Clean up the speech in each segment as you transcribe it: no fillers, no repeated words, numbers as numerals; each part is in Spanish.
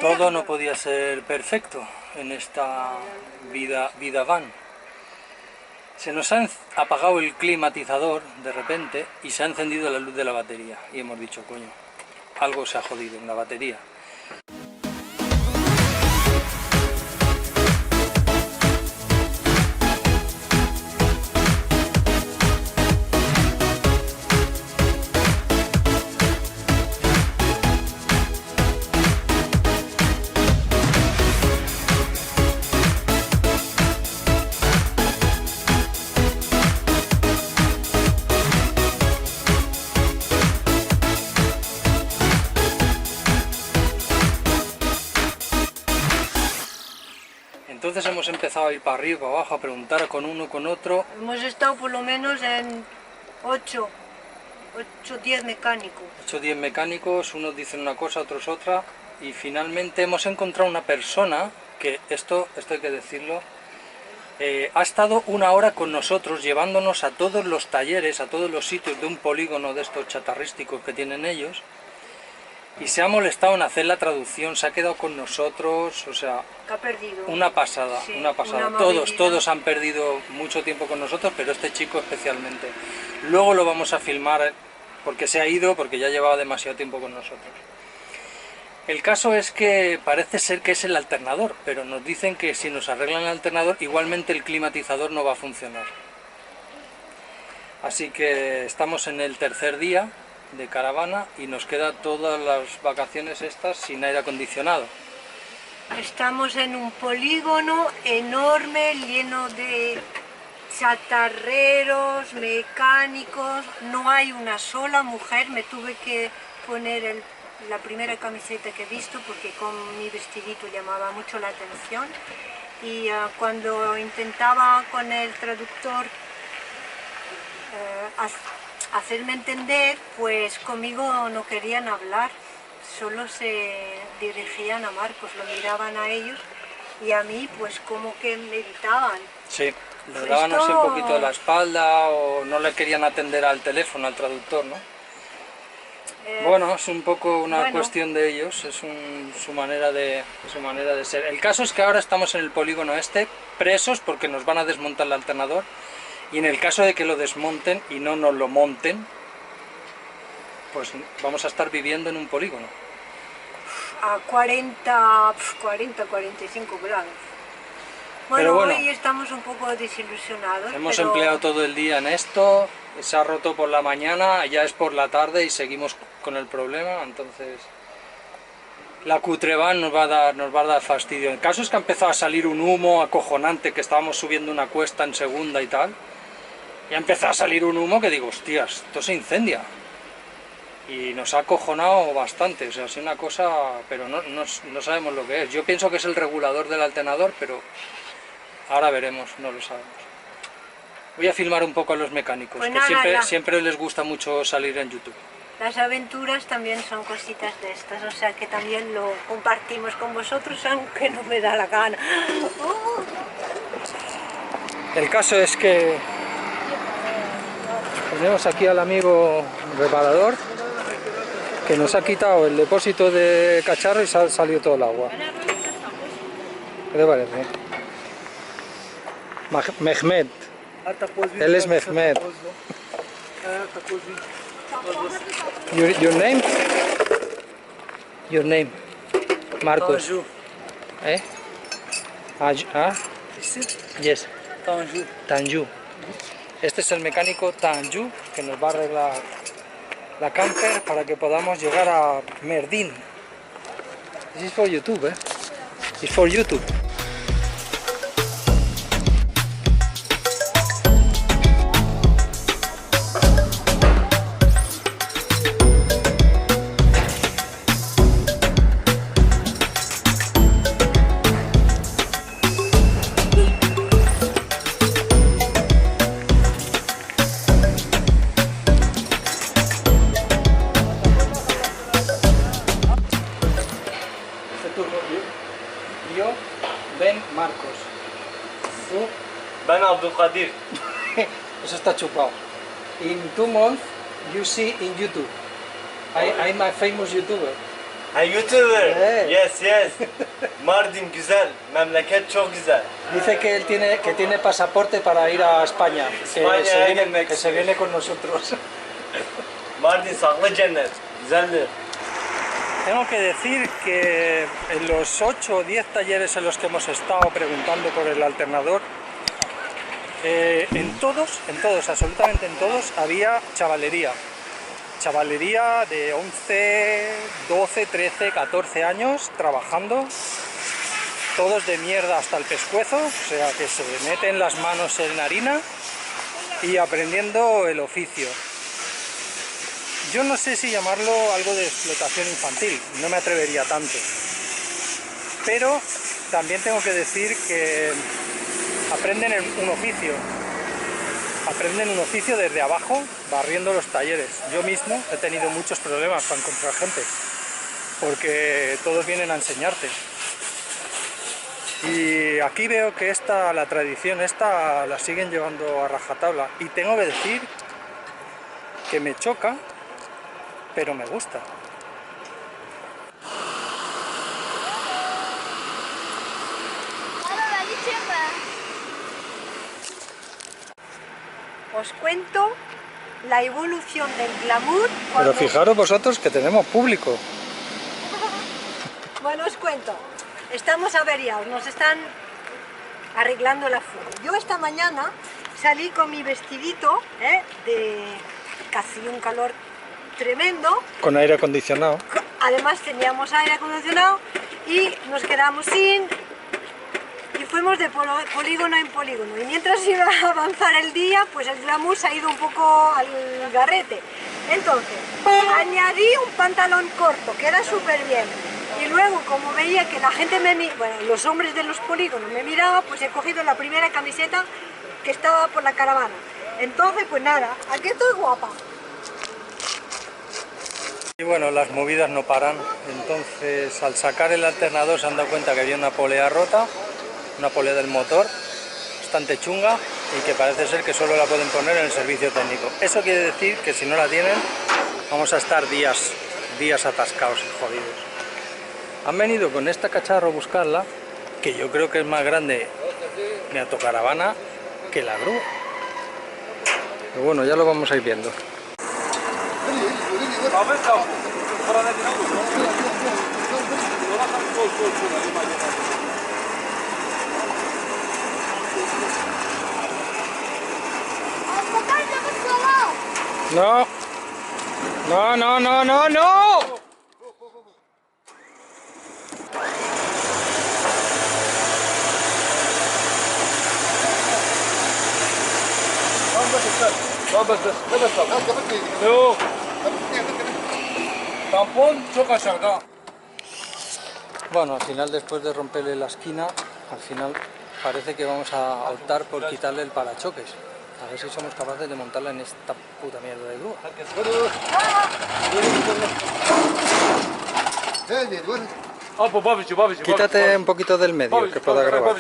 Todo no podía ser perfecto en esta vida van. Se nos ha apagado el climatizador de repente y se ha encendido la luz de la batería. Y hemos dicho, coño, algo se ha jodido en la batería. Entonces hemos empezado a ir para arriba, para abajo, a preguntar con uno, con otro. Hemos estado por lo menos en 8 o 10 mecánicos. 8 o 10 mecánicos, unos dicen una cosa, otros otra, y finalmente hemos encontrado una persona que, esto hay que decirlo, ha estado 1 hora con nosotros, llevándonos a todos los talleres, a todos los sitios de un polígono de estos chatarrísticos que tienen ellos, y se ha molestado en hacer la traducción, se ha quedado con nosotros, o sea, que ha perdido. Una pasada, Sí, una pasada. una Todos han perdido mucho tiempo con nosotros, pero este chico especialmente. Luego lo vamos a filmar porque se ha ido, porque ya llevaba demasiado tiempo con nosotros. El caso es que parece ser que es el alternador, pero nos dicen que si nos arreglan el alternador, igualmente el climatizador no va a funcionar. Así que estamos en el tercer día de caravana y nos queda todas las vacaciones estas sin aire acondicionado. Estamos en un polígono enorme, lleno de chatarreros, mecánicos, no hay una sola mujer, me tuve que poner la primera camiseta que he visto porque con mi vestidito llamaba mucho la atención y cuando intentaba con el traductor hacerme entender, pues conmigo no querían hablar, solo se dirigían a Marcos, lo miraban a ellos y a mí pues como que me evitaban. Sí, le daban así un poquito de la espalda o no le querían atender al teléfono, al traductor, ¿no? Bueno, es un poco una cuestión de ellos, es su manera de ser. El caso es que ahora estamos en el polígono este, presos porque nos van a desmontar el alternador. Y en el caso de que lo desmonten y no nos lo monten, pues vamos a estar viviendo en un polígono. A 45 grados. Bueno, hoy estamos un poco desilusionados. Hemos empleado todo el día en esto, se ha roto por la mañana, ya es por la tarde y seguimos con el problema, entonces la Cutrevan nos va a dar fastidio. El caso es que ha empezado a salir un humo acojonante, que estábamos subiendo una cuesta en segunda y tal. Y ha empezado a salir un humo que digo, hostias, esto se incendia. Y nos ha acojonado bastante, o sea, es una cosa, pero no sabemos lo que es. Yo pienso que es el regulador del alternador, pero ahora veremos, no lo sabemos. Voy a filmar un poco a los mecánicos, pues que nada, siempre les gusta mucho salir en YouTube. Las aventuras también son cositas de estas, o sea que también lo compartimos con vosotros, aunque no me da la gana. El caso es que tenemos aquí al amigo reparador que nos ha quitado el depósito de cacharro y salió todo el agua. ¿Qué te parece? Mehmet. Él es Mehmet. Your name? Your name? Marcos. Tanju. ¿Eh? Yes. Tanju. Tanju. Este es el mecánico Tanju que nos va a arreglar la camper para que podamos llegar a Merdin. This is for YouTube, eh? It's for YouTube. Yo, Ben Marcos. Tú, Ben Abdulkadir. eso está chupado. In 2 months, you see in YouTube. I'm a famous YouTuber. Ha YouTuber. Evet. Yes yes. Mardin güzel. Memleket çok güzel. Dice que él tiene pasaporte para ir a España, España, que se viene con nosotros. Mardin saklı cennet. Güzeldir. Tengo que decir que en los 8 o 10 talleres en los que hemos estado preguntando por el alternador, en todos, absolutamente en todos, había chavalería. Chavalería de 11, 12, 13, 14 años trabajando, todos de mierda hasta el pescuezo, o sea que se meten las manos en la harina y aprendiendo el oficio. Yo no sé si llamarlo algo de explotación infantil, no me atrevería tanto, pero también tengo que decir que aprenden un oficio desde abajo, barriendo los talleres. Yo mismo he tenido muchos problemas para encontrar gente, porque todos vienen a enseñarte. Y aquí veo que la tradición esta la siguen llevando a rajatabla, y tengo que decir que me choca, pero me gusta. Os cuento la evolución del glamour. Pero fijaros vosotros que tenemos público. Bueno, os cuento. Estamos averiados, nos están arreglando la fuga. Yo esta mañana salí con mi vestidito, de casi un calor tremendo. Con aire acondicionado. Además teníamos aire acondicionado y nos quedamos sin... Y fuimos de polígono en polígono. Y mientras iba a avanzar el día, pues el glamour se ha ido un poco al garrete. Entonces, añadí un pantalón corto, que era súper bien. Y luego, como veía que la gente los hombres de los polígonos me miraban, pues he cogido la primera camiseta que estaba por la caravana. Entonces, pues nada, aquí estoy guapa. Y bueno, las movidas no paran. Entonces, al sacar el alternador se han dado cuenta que había una polea rota, una polea del motor, bastante chunga, y que parece ser que solo la pueden poner en el servicio técnico. Eso quiere decir que si no la tienen, vamos a estar días atascados y jodidos. Han venido con esta cacharro a buscarla, que yo creo que es más grande mi autocaravana que la grúa. Pero bueno, ya lo vamos a ir viendo. No, no, no, no, no, no. Tampon çok aşağıda. Bueno, al final, después de romperle la esquina, al final parece que vamos a optar por quitarle el parachoques. A ver si somos capaces de montarla en esta puta mierda de grúa. Quítate un poquito del medio, que pueda grabar.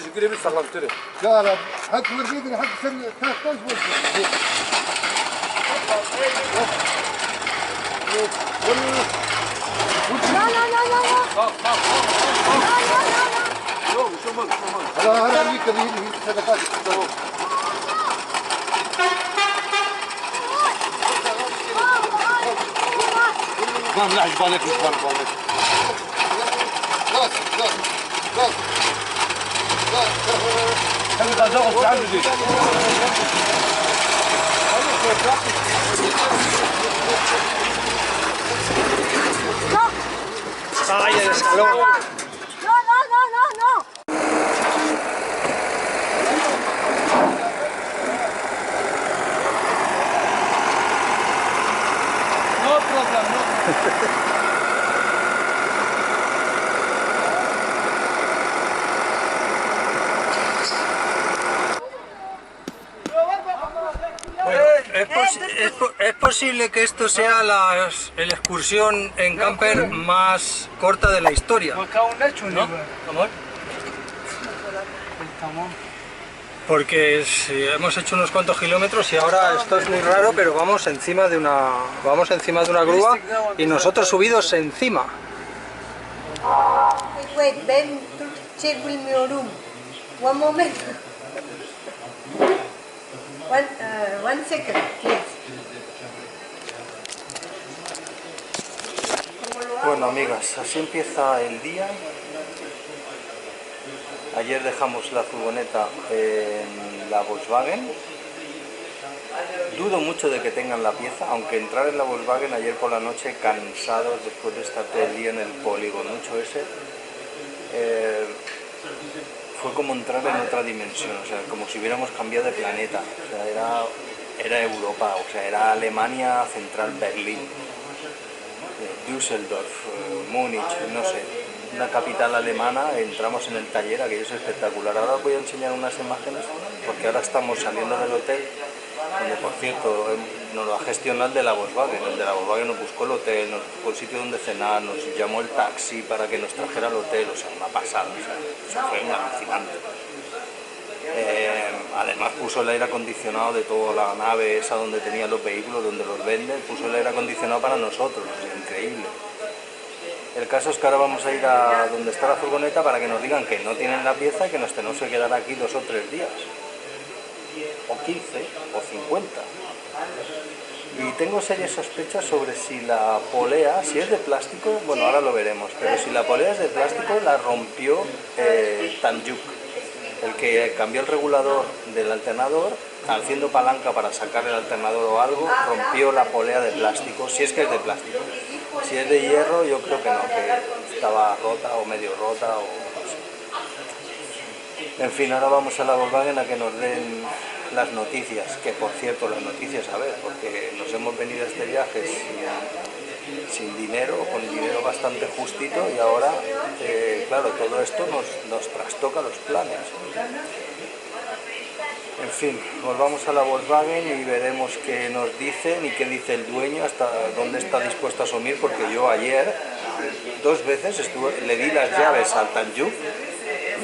¡Ay, el escalón! No, no, no, no, no. No problem, no. ¿Es posible que esto sea la excursión en camper más corta de la historia? ¿No? ¿Amor? Porque hemos hecho unos cuantos kilómetros y ahora esto es muy raro, pero vamos encima de una grúa y nosotros subidos encima. Ben to check with your room. One moment. One second, please. Bueno, amigas, así empieza el día. Ayer dejamos la furgoneta en la Volkswagen. Dudo mucho de que tengan la pieza, aunque entrar en la Volkswagen ayer por la noche cansados después de estar todo el día en el polígono ese, fue como entrar en otra dimensión, o sea, como si hubiéramos cambiado de planeta. O sea, era Europa, o sea, era Alemania Central, Berlín, Düsseldorf, Múnich, no sé, una capital alemana. Entramos en el taller, aquello es espectacular. Ahora os voy a enseñar unas imágenes, porque ahora estamos saliendo del hotel, donde por cierto nos lo ha gestionado el de la Volkswagen. El de la Volkswagen nos buscó el hotel, nos buscó el sitio donde cenar, nos llamó el taxi para que nos trajera al hotel, o sea, una pasada, o sea, eso fue alucinante. Además puso el aire acondicionado de toda la nave esa donde tenían los vehículos, donde los venden, puso el aire acondicionado para nosotros, o sea, increíble. El caso es que ahora vamos a ir a donde está la furgoneta para que nos digan que no tienen la pieza y que nos tenemos que quedar aquí 2 o 3 días. O 15 o 50. Y tengo serias sospechas sobre si la polea, si es de plástico, bueno, ahora lo veremos, pero si la polea es de plástico, la rompió Tanjuk, el que cambió el regulador del alternador, haciendo palanca para sacar el alternador o algo, rompió la polea de plástico, si es que es de plástico. Si es de hierro, yo creo que no, que estaba rota o medio rota o no sé. En fin, ahora vamos a la Volkswagen a que nos den las noticias, que por cierto, las noticias, a ver, porque nos hemos venido a este viaje sin dinero, con dinero bastante justito, y ahora, claro, todo esto nos trastoca los planes. En fin, nos vamos a la Volkswagen y veremos qué nos dicen y qué dice el dueño, hasta dónde está dispuesto a asumir, porque yo ayer 2 veces le di las llaves al Tanjuk.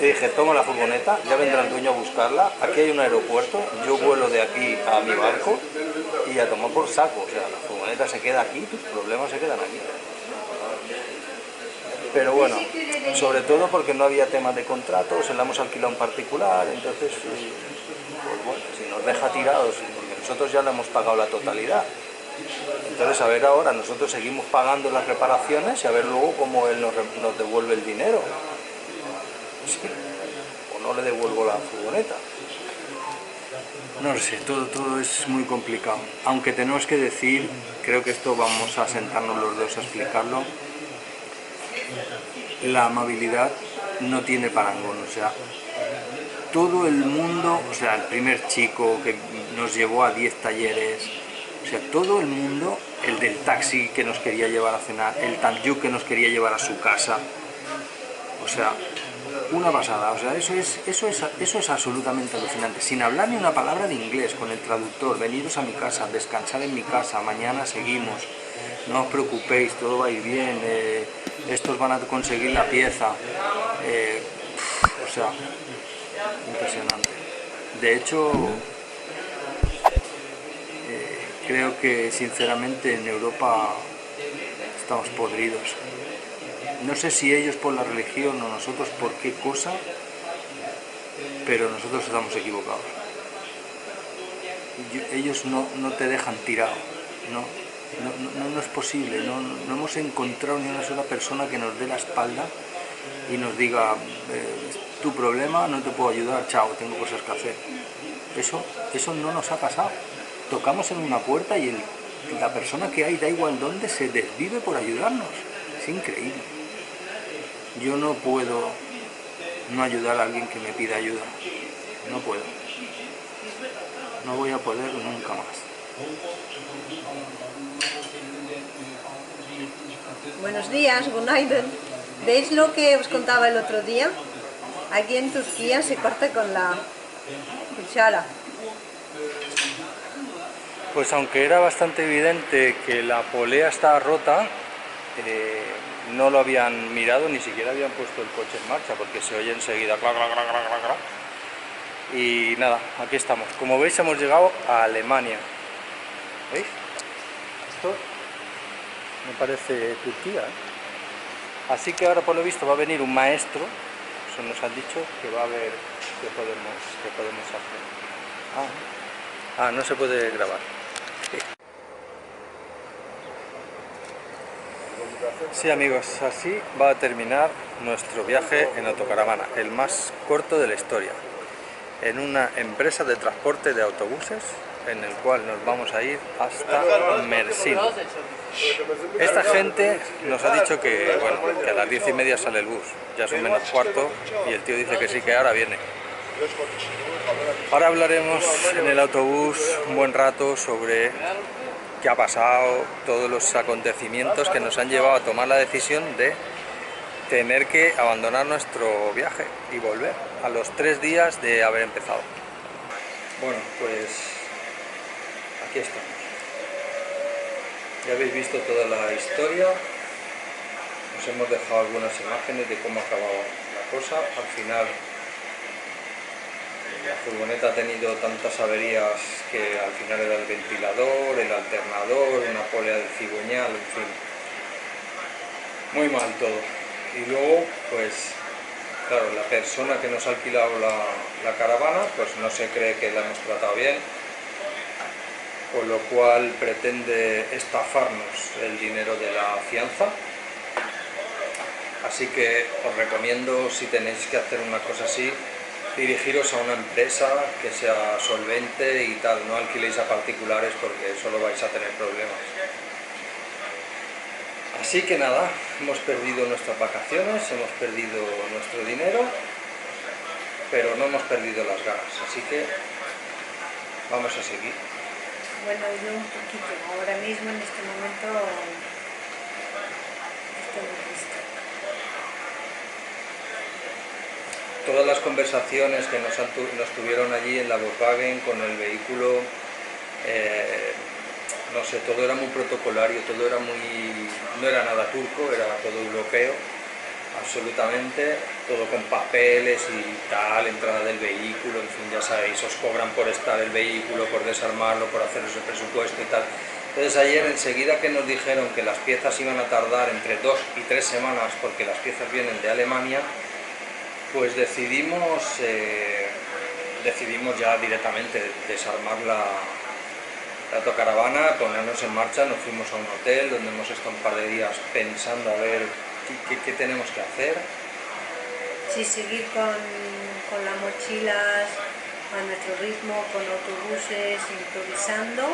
Le dije, toma la furgoneta, ya vendrá el dueño a buscarla, aquí hay un aeropuerto, yo vuelo de aquí a mi barco y a tomar por saco, o sea, la furgoneta se queda aquí, tus problemas se quedan aquí. Pero bueno, sobre todo porque no había temas de contrato, se la hemos alquilado en particular, entonces, pues bueno, si nos deja tirados, porque nosotros ya le hemos pagado la totalidad. Entonces, a ver ahora, nosotros seguimos pagando las reparaciones y a ver luego cómo él nos devuelve el dinero. Sí, o no le devuelvo la furgoneta. No sé, todo es muy complicado. Aunque tenemos que decir, creo que esto vamos a sentarnos los dos a explicarlo, la amabilidad no tiene parangón, o sea, todo el mundo, o sea, el primer chico que nos llevó a 10 talleres, o sea, todo el mundo, el del taxi que nos quería llevar a cenar, el Tanjuk que nos quería llevar a su casa, o sea, una pasada, o sea, eso es absolutamente alucinante, sin hablar ni una palabra de inglés, con el traductor, veniros a mi casa, descansar en mi casa, mañana seguimos, no os preocupéis, todo va a ir bien, estos van a conseguir la pieza, o sea, impresionante. De hecho, creo que sinceramente en Europa estamos podridos. No sé si ellos por la religión o nosotros por qué cosa, pero nosotros estamos equivocados. Ellos no te dejan tirado, no es posible, no hemos encontrado ni una sola persona que nos dé la espalda y nos diga, tu problema, no te puedo ayudar, chao, tengo cosas que hacer. Eso no nos ha pasado. Tocamos en una puerta y la persona que hay, da igual dónde, se desvive por ayudarnos. Es increíble. Yo no puedo no ayudar a alguien que me pida ayuda. No puedo. No voy a poder nunca más. Buenos días, günaydın. ¿Veis lo que os contaba el otro día? Aquí en Turquía se corta con la cuchara. Pues aunque era bastante evidente que la polea estaba rota, no lo habían mirado, ni siquiera habían puesto el coche en marcha, porque se oye enseguida clac, clac, clac, clac, clac. Y nada, aquí estamos. Como veis, hemos llegado a Alemania. ¿Veis? Esto me parece Turquía, ¿eh? Así que ahora por lo visto va a venir un maestro, eso nos han dicho, que va a ver qué podemos hacer. No se puede grabar. Sí amigos, así va a terminar nuestro viaje en autocaravana, el más corto de la historia, en una empresa de transporte de autobuses, en el cual nos vamos a ir hasta Mersin. Esta gente nos ha dicho que, bueno, que a las 10:30 sale el bus, ya son menos cuarto, y el tío dice que sí, que ahora viene. Ahora hablaremos en el autobús un buen rato sobre qué ha pasado, todos los acontecimientos que nos han llevado a tomar la decisión de tener que abandonar nuestro viaje y volver a los 3 días de haber empezado. Bueno, pues aquí estamos. Ya habéis visto toda la historia, os hemos dejado algunas imágenes de cómo ha acabado la cosa. Al final la furgoneta ha tenido tantas averías que al final era el ventilador, el alternador, una polea del cigüeñal, en fin, muy mal todo. Y luego, pues claro, la persona que nos ha alquilado la caravana, pues no se cree que la hemos tratado bien, con lo cual pretende estafarnos el dinero de la fianza. Así que os recomiendo, si tenéis que hacer una cosa así, dirigiros a una empresa que sea solvente y tal, no alquiléis a particulares porque solo vais a tener problemas. Así que nada, hemos perdido nuestras vacaciones, hemos perdido nuestro dinero, pero no hemos perdido las ganas, así que vamos a seguir. Bueno, yo un poquito, ahora mismo en este momento estoy muy triste. Todas las conversaciones que nos tuvieron allí en la Volkswagen con el vehículo, no sé, todo era muy protocolario, todo era no era nada turco, era todo europeo, absolutamente, todo con papeles y tal, entrada del vehículo, en fin, ya sabéis, os cobran por estar el vehículo, por desarmarlo, por hacer ese presupuesto y tal. Entonces ayer, enseguida que nos dijeron que las piezas iban a tardar entre 2 y 3 semanas, porque las piezas vienen de Alemania, pues decidimos ya directamente desarmar la autocaravana, ponernos en marcha. Nos fuimos a un hotel donde hemos estado un par de días pensando a ver qué tenemos que hacer. Sí, seguir con las mochilas a nuestro ritmo, con autobuses, improvisando.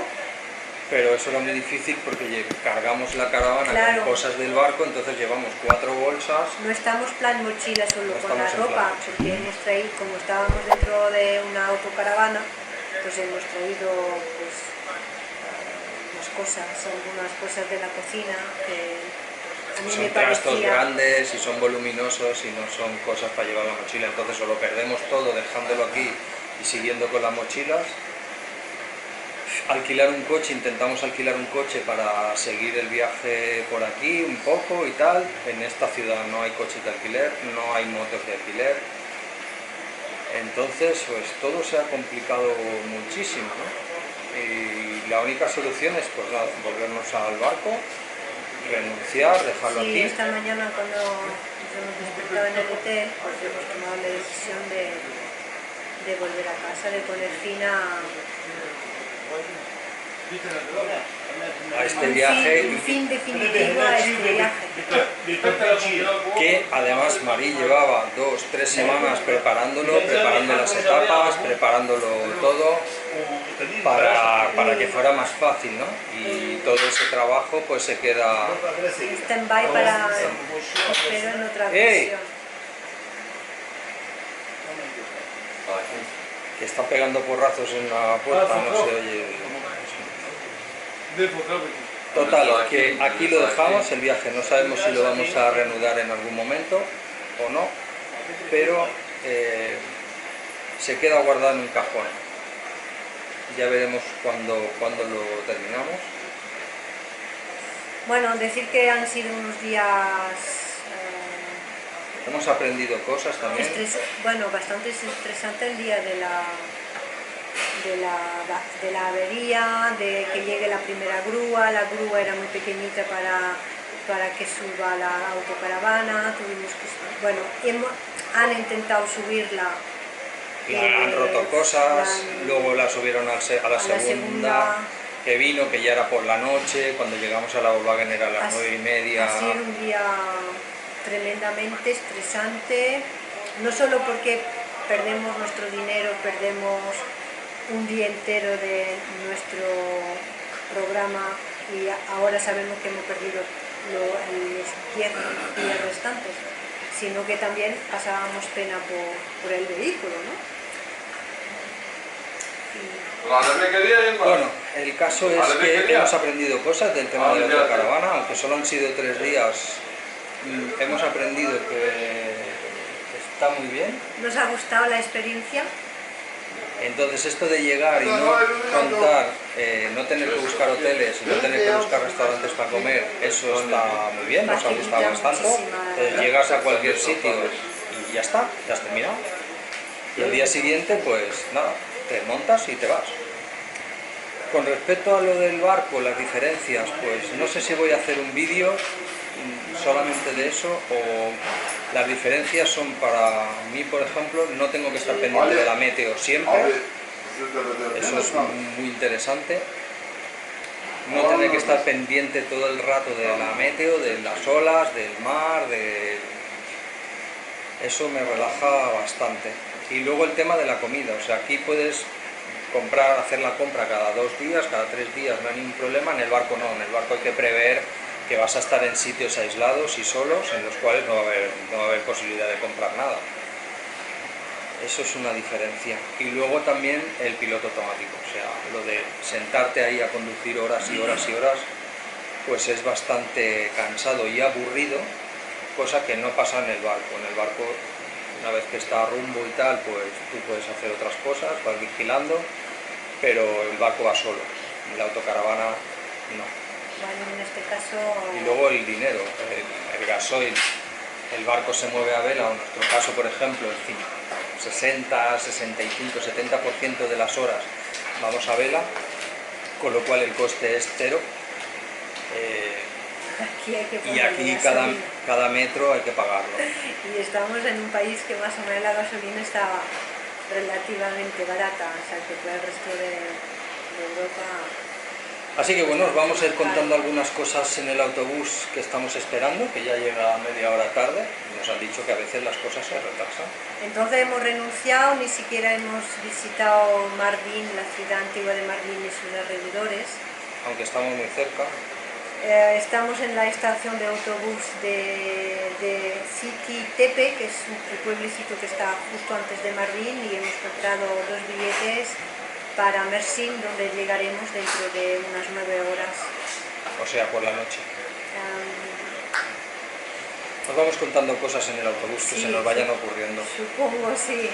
Pero eso era muy difícil porque cargamos la caravana Claro. con cosas del barco, entonces llevamos 4 bolsas. No estamos plan mochila solo No con la estamos en plan ropa, mochila. porque hemos traído, como estábamos dentro de una autocaravana, pues hemos traído pues, algunas cosas de la cocina que a mí Son me trastos parecía... grandes y son voluminosos y no son cosas para llevar la mochila, entonces o lo perdemos todo dejándolo aquí y siguiendo con las mochilas. Alquilar un coche, intentamos alquilar un coche para seguir el viaje por aquí un poco y tal. En esta ciudad no hay coches de alquiler, no hay motos de alquiler. Entonces, pues todo se ha complicado muchísimo, ¿no? Y la única solución es, pues nada, volvernos al barco, renunciar, dejarlo Sí, aquí. esta mañana cuando nos hemos despertado en el hotel, pues hemos tomado la decisión de volver a casa, de poner fin a este viaje, un fin definitivo a este viaje. que además Marí llevaba 2-3 semanas preparándolo, preparando las etapas, preparándolo todo para que fuera más fácil, ¿no? Y todo ese trabajo pues se queda... Stand-by para espero en otra ¡Ey! ocasión. que está pegando porrazos en la puerta, no se oye. Total, que aquí lo dejamos, el viaje, no sabemos si lo vamos a reanudar en algún momento o no, pero se queda guardado en un cajón. Ya veremos cuándo lo terminamos. Bueno, decir que han sido unos días Hemos aprendido cosas también. bastante estresante el día de la avería, de que llegue la primera grúa. La grúa era muy pequeñita para para que suba la autocaravana, tuvimos que, bueno, han intentado subirla. La han roto cosas, luego la subieron a la segunda, que vino, que ya era por la noche, cuando llegamos a la Volkswagen era a las 9:30. Ha sido un día tremendamente estresante, no solo porque perdemos nuestro dinero, perdemos un día entero de nuestro programa y ahora sabemos que hemos perdido los 10 días restantes, sino que también pasábamos pena por el vehículo, ¿no? Bueno, el caso es que hemos aprendido cosas del tema de la autocaravana, aunque solo han sido 3 días, hemos aprendido que está muy bien. Nos ha gustado la experiencia. Entonces esto de llegar y no contar, no tener que buscar hoteles, no tener que buscar restaurantes para comer, eso está muy bien, nos ha gustado bastante. Llegas a cualquier sitio y ya está, ya has terminado. Y el día siguiente, pues nada, te montas y te vas. Con respecto a lo del barco, las diferencias, pues no sé si voy a hacer un vídeo solamente de eso, o las diferencias son para mí, por ejemplo, no tengo que estar pendiente de la meteo siempre, eso es muy interesante, no tener que estar pendiente todo el rato de la meteo, de las olas, del mar, eso me relaja bastante. Y luego el tema de la comida, o sea, aquí puedes hacer la compra cada 2 días, cada 3 días, no hay ningún problema. En el barco no, en el barco hay que prever que vas a estar en sitios aislados y solos, en los cuales no va a haber posibilidad de comprar nada. Eso es una diferencia. Y luego también el piloto automático, o sea, lo de sentarte ahí a conducir horas y horas y horas, pues es bastante cansado y aburrido, cosa que no pasa en el barco. En el barco, una vez que está a rumbo y tal, pues tú puedes hacer otras cosas, vas vigilando, pero el barco va solo, la autocaravana no. Bueno, en este caso... Y luego el dinero, el gasoil, el barco se mueve a vela, o en nuestro caso, por ejemplo, en fin, 60, 65, 70% de las horas vamos a vela, con lo cual el coste es cero. Y aquí cada metro hay que pagarlo. Y estamos en un país que más o menos la gasolina está relativamente barata, o sea que para el resto de Europa... Así que bueno, os vamos a ir contando algunas cosas en el autobús que estamos esperando, que ya llega media hora tarde. Nos han dicho que a veces las cosas se retrasan. Entonces hemos renunciado, ni siquiera hemos visitado Mardin, la ciudad antigua de Mardin y sus alrededores. Aunque estamos muy cerca. Estamos en la estación de autobús de Siti Tepe, que es el pueblecito que está justo antes de Mardin, y hemos comprado 2 billetes para Mersin, donde llegaremos dentro de unas 9 horas. O sea, por la noche. Nos vamos contando cosas en el autobús que sí, se nos vayan ocurriendo. Supongo, sí.